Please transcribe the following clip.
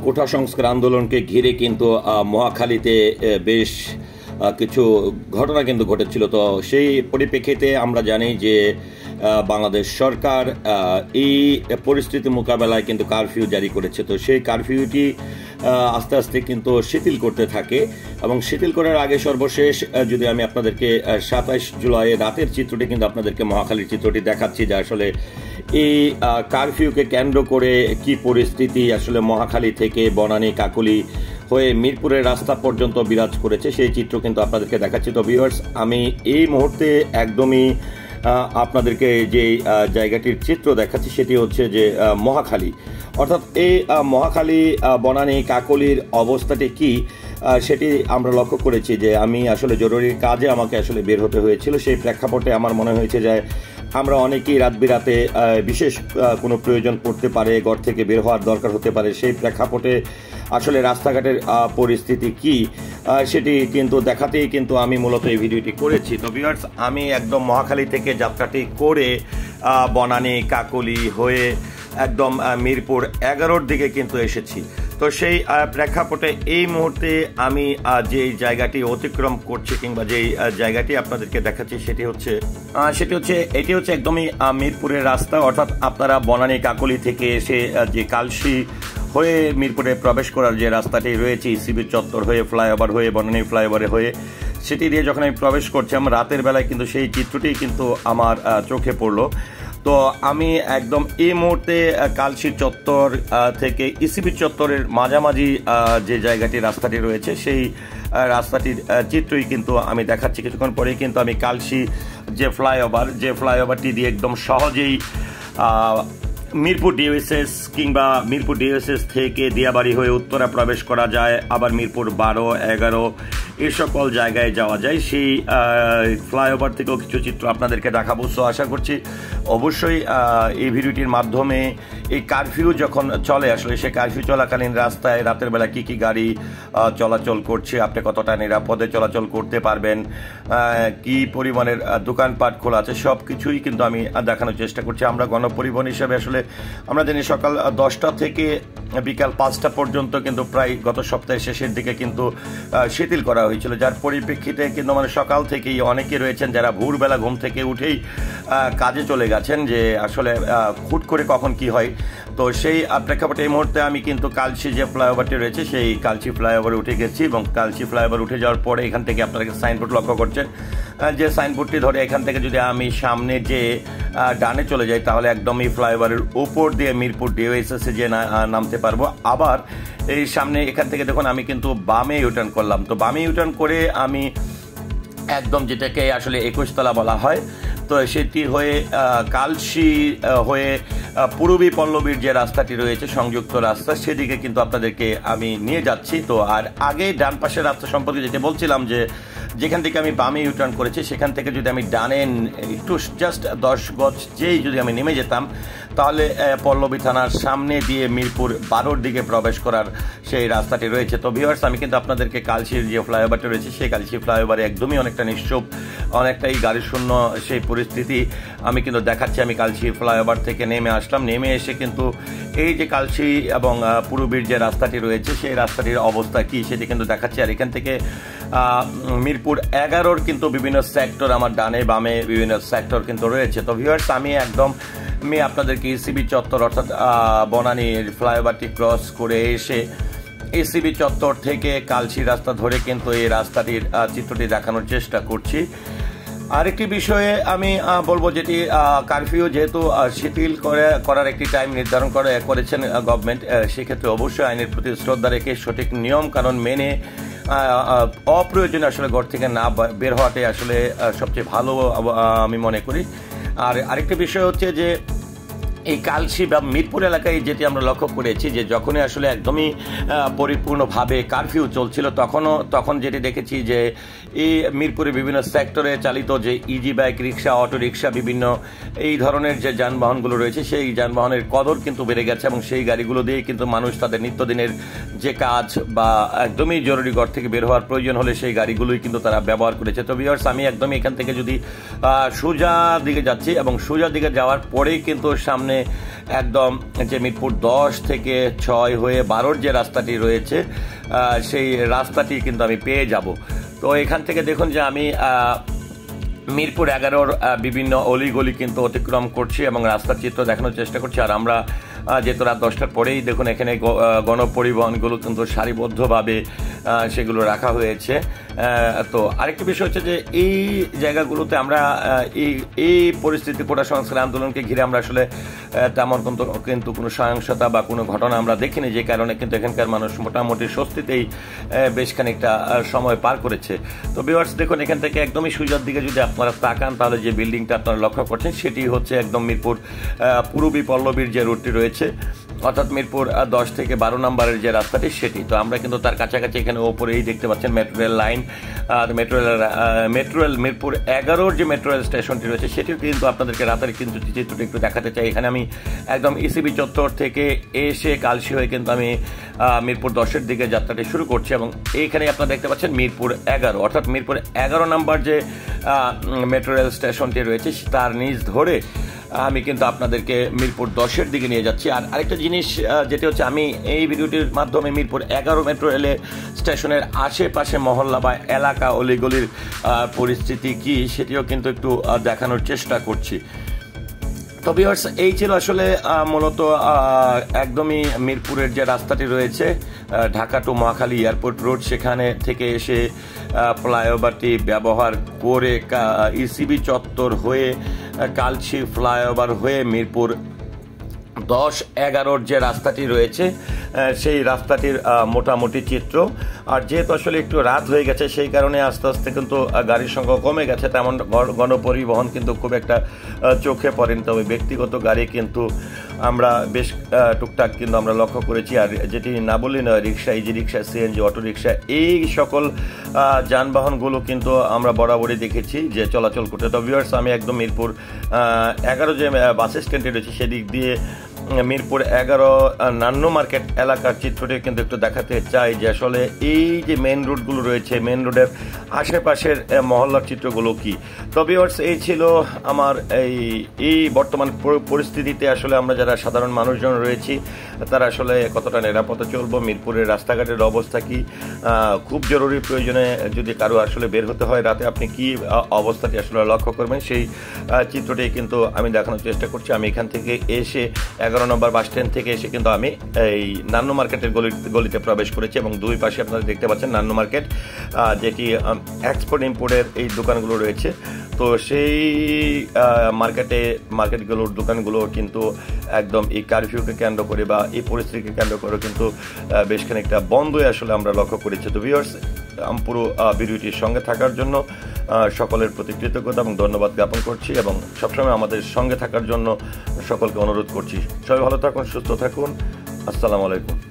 কোঠা সংস্কার আন্দোলনকে ঘিরে কিন্তু মহাখালীতে বেশ কিছু ঘটনা কিন্তু ঘটেছিল। তো সেই পরিপ্রেক্ষিতে আমরা জানি যে বাংলাদেশ সরকার এই পরিস্থিতি মোকাবেলায় কিন্তু কারফিউ জারি করেছে। তো সেই কারফিউটি আস্তে আস্তে কিন্তু শিথিল করতে থাকে এবং শিথিল করার আগে সর্বশেষ যদি আমি আপনাদেরকে 27 জুলাই রাতের চিত্রটি কিন্তু আপনাদেরকে মহাখালীর চিত্রটি দেখাচ্ছি, যে আসলে এই কারফিউকে কেন্দ্র করে কি পরিস্থিতি আসলে মহাখালী থেকে বনানী কাকলী হয়ে মিরপুরের রাস্তা পর্যন্ত বিরাজ করেছে, সেই চিত্র কিন্তু আপনাদেরকে দেখাচ্ছি। তো ভিউয়ার্স, আমি এই মুহূর্তে একদমই আপনাদেরকে যে জায়গাটির চিত্র দেখাচ্ছি সেটি হচ্ছে যে মহাখালী, অর্থাৎ এই মহাখালী বনানী কাকলীর অবস্থাটি কি সেটি আমরা লক্ষ্য করেছি। যে আমি আসলে জরুরি কাজে আমাকে আসলে বের হতে হয়েছিল, সেই প্রেক্ষাপটে আমার মনে হয়েছে যে আমরা অনেকেই রাত বিরাতে বিশেষ কোনো প্রয়োজন পড়তে পারে, ঘর থেকে বের হওয়ার দরকার হতে পারে, সেই প্রেক্ষাপটে আসলে রাস্তাঘাটের পরিস্থিতি কি সেটি কিন্তু দেখাতেই কিন্তু আমি মূলত এই ভিডিওটি করেছি। তো ভিউয়ার্স, আমি একদম মহাখালী থেকে যাত্রাটি করে বনানী কাকলী হয়ে একদম মিরপুর 11-র দিকে কিন্তু এসেছি। তো সেই প্রেক্ষাপটে এই মুহূর্তে আমি যে জায়গাটি অতিক্রম করছি কিংবা যেই জায়গাটি আপনাদেরকে দেখাচ্ছি এটি হচ্ছে একদমই মিরপুরের রাস্তা, অর্থাৎ আপনারা বনানী কাকলী থেকে এসে যে কালশী হয়ে মিরপুরে প্রবেশ করার যে রাস্তাটি রয়েছে ইসিবি চত্বর হয়ে ফ্লাইওভার হয়ে বনানী ফ্লাইওভারে হয়ে সেটি দিয়ে যখন আমি প্রবেশ করছি, আমার রাতের বেলায় কিন্তু সেই চিত্রটি কিন্তু আমার চোখে পড়লো। তো আমি একদম এই মুহূর্তে কালশী চত্বর থেকে ইসিবি চত্বরের মাঝামাঝি যে জায়গাটি রাস্তাটি রয়েছে সেই রাস্তাটির চিত্রই কিন্তু আমি দেখাচ্ছি। কিছুক্ষণ পরেই কিন্তু আমি কালশী যে ফ্লাইওভারটি দিয়ে একদম সহজেই মিরপুর ডিওএসএস কিংবা মিরপুর ডিওএসএস থেকে দিয়াবাড়ি হয়ে উত্তরা প্রবেশ করা যায়, আবার মিরপুর 12, 11 এই সকল জায়গায় যাওয়া যায়। সেই ফ্লাইওভার থেকেও কিছু চিত্র আপনাদেরকে দেখাবো। সো আশা করছি অবশ্যই এই ভিডিওটির মাধ্যমে এই কারফিউ যখন চলে আসলে সেই কারফিউ চলাকালীন রাস্তায় রাতের বেলা কি কি গাড়ি চলাচল করছে, আপনি কতটা নিরাপদে চলাচল করতে পারবেন, কি পরিমাণের দোকানপাট খোলা আছে, সব কিছুই কিন্তু আমি দেখানোর চেষ্টা করছি। আমরা গণপরিবহন হিসেবে আসলে আমরা জানি সকাল 10টা থেকে বিকাল 5টা পর্যন্ত কিন্তু প্রায় গত সপ্তাহের শেষের দিকে কিন্তু শিথিল করা হয়েছিল, যার পরিপ্রেক্ষিতে কিন্তু মানে সকাল থেকেই অনেকে রয়েছেন যারা ভোরবেলা ঘুম থেকে উঠেই কাজে চলে গেছেন, যে আসলে হুট করে কখন কি হয়। তো সেই প্রেক্ষাপটে এই মুহূর্তে আমি কিন্তু কালশী যে ফ্লাইওভারটি রয়েছে সেই কালশী ফ্লাইওভারে উঠে গেছি এবং কালশী ফ্লাইওভার উঠে যাওয়ার পরে এখান থেকে আপনারা সাইনবোর্ড লক্ষ্য করছেন, যে সাইনবোর্ডটি ধরে এখান থেকে যদি আমি সামনে যে ডানে চলে যাই তাহলে একদমই ফ্লাইওভারের উপর দিয়ে মিরপুর ডিওএসএসে যে নামতে পারবো। আবার এই সামনে এখান থেকে দেখুন আমি কিন্তু বামে ইউটার্ন করলাম। তো বামে ইউটার্ন করে আমি একদম যেটাকে আসলে 21 তলা বলা হয়, তো সেটি হয়ে কালশী হয়ে পূরবী পল্লবীর যে রাস্তাটি রয়েছে সংযুক্ত রাস্তা সেদিকে কিন্তু আপনাদেরকে আমি নিয়ে যাচ্ছি। তো আর আগে ডান পাশের রাস্তা সম্পর্কে যেটা বলছিলাম, যে যেখান থেকে আমি বামে ইউটার্ন করেছি সেখান থেকে যদি আমি ডানে একটু জাস্ট 10 গজ যেই যদি আমি নেমে যেতাম তাহলে পল্লবী থানার সামনে দিয়ে মিরপুর 12-র দিকে প্রবেশ করার সেই রাস্তাটি রয়েছে। তো ভিউয়ার্স, আমি কিন্তু আপনাদেরকে কালশীর যে ফ্লাইওভারটি রয়েছে সেই কালশী ফ্লাইওভারে একদমই অনেকটা নিশ্চুপ, অনেকটাই গাড়ি শূন্য সেই পরিস্থিতি আমি কিন্তু দেখাচ্ছি। আমি কালশী ফ্লাইওভার থেকে নেমে আসলাম, নেমে এসে কিন্তু এই যে কালশী এবং পূরবীর যে রাস্তাটি রয়েছে সেই রাস্তাটির অবস্থা কি সেটি কিন্তু দেখাচ্ছি। আর এখান থেকে মিরপুর 11-র কিন্তু বিভিন্ন সেক্টর আমার ডানে বামে বিভিন্ন সেক্টর কিন্তু রয়েছে। তো ভিউয়ার্স, আমি আপনাদেরকে ইসিবি চত্বর অর্থাৎ বনানীর ফ্লাইওভারটি ক্রস করে এসে ইসিবি চত্বর থেকে কালশী রাস্তা ধরে কিন্তু এই রাস্তাটির চিত্রটি দেখানোর চেষ্টা করছি। আরেকটি বিষয়ে আমি বলবো, যেটি কারফিউ যেহেতু শিথিল করার একটি টাইম নির্ধারণ করেছেন গভর্নমেন্ট, সেক্ষেত্রে অবশ্যই আইনের প্রতি শ্রদ্ধা রেখে সঠিক নিয়ম কানুন মেনে অপ্রয়োজনে আসলে ঘর থেকে না বের হওয়াটাই আসলে সবচেয়ে ভালো আমি মনে করি। আর আরেকটি বিষয় হচ্ছে যে এই কালশী বা মিরপুর এলাকায় যেটি আমরা লক্ষ্য করেছি, যে যখনই আসলে একদমই পরিপূর্ণভাবে কারফিউ চলছিল তখন যেটি দেখেছি যে এই মিরপুরে বিভিন্ন সেক্টরে চালিত যে ইজি বাইক, রিক্সা, অটো রিক্সা, বিভিন্ন এই ধরনের যে যানবাহনগুলো রয়েছে সেই যানবাহনের কদর কিন্তু বেড়ে গেছে এবং সেই গাড়িগুলো দিয়ে কিন্তু মানুষ তাদের নিত্যদিনের যে কাজ বা একদমই জরুরি ঘর থেকে বের হওয়ার প্রয়োজন হলে সেই গাড়িগুলোই কিন্তু তারা ব্যবহার করেছে। তো ভিউয়ার্স, আমি একদমই এখান থেকে যদি সোজা দিকে যাচ্ছি এবং সোজা দিকে যাওয়ার পরেই কিন্তু সামনে এখানে একদম যে মিরপুর 10 থেকে 6 হয়ে 12 যে রাস্তাটি রয়েছে সেই রাস্তাটি কিন্তু আমি পেয়ে যাব। তো এখান থেকে দেখুন যে আমি মিরপুর 11-র বিভিন্ন অলিগলি কিন্তু অতিক্রম করছি এবং রাস্তার চিত্র দেখানোর চেষ্টা করছি। আর আমরা যেহেতু রাত 10টার পরেই দেখুন এখানে গণপরিবহনগুলো কিন্তু সারিবদ্ধভাবে সেগুলো রাখা হয়েছে। তো আরেকটি বিষয় হচ্ছে যে এই জায়গাগুলোতে আমরা এই পরিস্থিতি কোটা সংস্কার আন্দোলনকে ঘিরে আমরা আসলে তেমন কিন্তু কোনো সহিংসতা বা কোনো ঘটনা আমরা দেখিনি, যে কারণে কিন্তু এখানকার মানুষ মোটামুটি স্বস্তিতেই বেশ খানিকটা সময় পার করেছে। তো ভিউয়ার্স দেখুন এখান থেকে একদমই সুজার দিকে যদি আপনারা তাকান তাহলে যে বিল্ডিংটা আপনারা লক্ষ্য করছেন সেটি হচ্ছে একদম মিরপুর পূরবী পল্লবীর যে রুটটি রয়েছে, অর্থাৎ মিরপুর 10 থেকে 12 নম্বরের যে রাস্তাটি সেটি। তো আমরা কিন্তু তার কাছাকাছি এখানে ওপরেই দেখতে পাচ্ছেন মেট্রো রেল লাইন, আর মেট্রো রেল মিরপুর 11-র যে মেট্রো রেল স্টেশনটি রয়েছে সেটিও কিন্তু আপনাদেরকে রাতের কিন্তু চিত্রটি একটু দেখাতে চাই। এখানে আমি একদম ইসিবি চত্বর থেকে এসে কালশি হয়ে কিন্তু আমি মিরপুর 10-এর দিকে যাত্রাটি শুরু করছি এবং এইখানে আপনারা দেখতে পাচ্ছেন মিরপুর 11, অর্থাৎ মিরপুর 11 নম্বর যে মেট্রো রেল স্টেশনটি রয়েছে তার নিচ ধরে আমি কিন্তু আপনাদেরকে মিরপুর 10-এর দিকে নিয়ে যাচ্ছি। আর আরেকটা জিনিস যেটি হচ্ছে আমি এই ভিডিওটির মাধ্যমে মিরপুর 11 মেট্রো রেল স্টেশনের আশেপাশে মহল্লা বা এলাকা অলিগলির পরিস্থিতি কি সেটিও কিন্তু একটু দেখানোর চেষ্টা করছি। তো ভিউয়ার্স এই ছিল আসলে মূলত একদমই মিরপুরের যে রাস্তাটি রয়েছে Dhaka to Mohakhali airport road, সেখানে থেকে এসে ফ্লাইওভারটি ব্যবহার করে ইসিবি চত্বর হয়ে কালশি ফ্লাইওভার হয়ে মিরপুর 10-11-র যে রাস্তাটি রয়েছে সেই রাস্তাটির মোটামুটি চিত্র। আর যেহেতু আসলে একটু রাত হয়ে গেছে সেই কারণে আস্তে আস্তে কিন্তু গাড়ির সংখ্যা কমে গেছে, তেমন গণপরিবহন কিন্তু খুব একটা চোখে পড়েনি। তবে ব্যক্তিগত গাড়ি কিন্তু আমরা বেশ টুকটাক কিন্তু আমরা লক্ষ্য করেছি। আর যেটি না বললেই নয়, রিক্সা, ইজি রিক্সা, সিএনজি, অটো রিক্সা, এই সকল যানবাহনগুলো কিন্তু আমরা বরাবরই দেখেছি যে চলাচল করতে। তো ভিউয়ার্স আমি একদম মিরপুর 11 যে বাস স্ট্যান্ডটি রয়েছে সেদিক দিয়ে মিরপুর 11 নান্ন মার্কেট এলাকার চিত্রটি কিন্তু একটু দেখাতে চাই যে আসলে এই যে মেন রোডগুলো রয়েছে, মেন রোডের আশেপাশের মহল্লার চিত্রগুলো কি। তো ভিউয়ার্স এই ছিল আমার এই বর্তমান পরিস্থিতিতে আসলে আমরা যারা সাধারণ মানুষজন রয়েছি তারা আসলে কতটা নিরাপদে চলবো, মিরপুরের রাস্তাঘাটের অবস্থা কি, খুব জরুরি প্রয়োজনে যদি কারো আসলে বের হতে হয় রাতে আপনি কি অবস্থাটি আসলে লক্ষ্য করবেন সেই চিত্রটি কিন্তু আমি দেখানোর চেষ্টা করছি। আমি এখান থেকে এসে 11 নম্বর বাস স্ট্যান্ড থেকে এসে কিন্তু আমি এই নান্ন মার্কেটের গলিতে প্রবেশ করেছি এবং দুই পাশে আপনারা দেখতে পাচ্ছেন নান্ন মার্কেট, যেটি এক্সপোর্ট ইম্পোর্টের এই দোকানগুলো রয়েছে। তো সেই মার্কেটগুলোর দোকানগুলো কিন্তু একদম এই কারফিউকে কেন্দ্র করে বা এই পরিস্থিতিকে কেন্দ্র করে কিন্তু বেশ খানিকটা বন্ধই আসলে আমরা লক্ষ্য করেছি। তো ভিউয়ার্স পুরো ভিডিওটির সঙ্গে থাকার জন্য সকলের প্রতি কৃতজ্ঞতা এবং ধন্যবাদ জ্ঞাপন করছি এবং সবসময় আমাদের সঙ্গে থাকার জন্য সকলকে অনুরোধ করছি। সবাই ভালো থাকুন, সুস্থ থাকুন। আসসালামু আলাইকুম।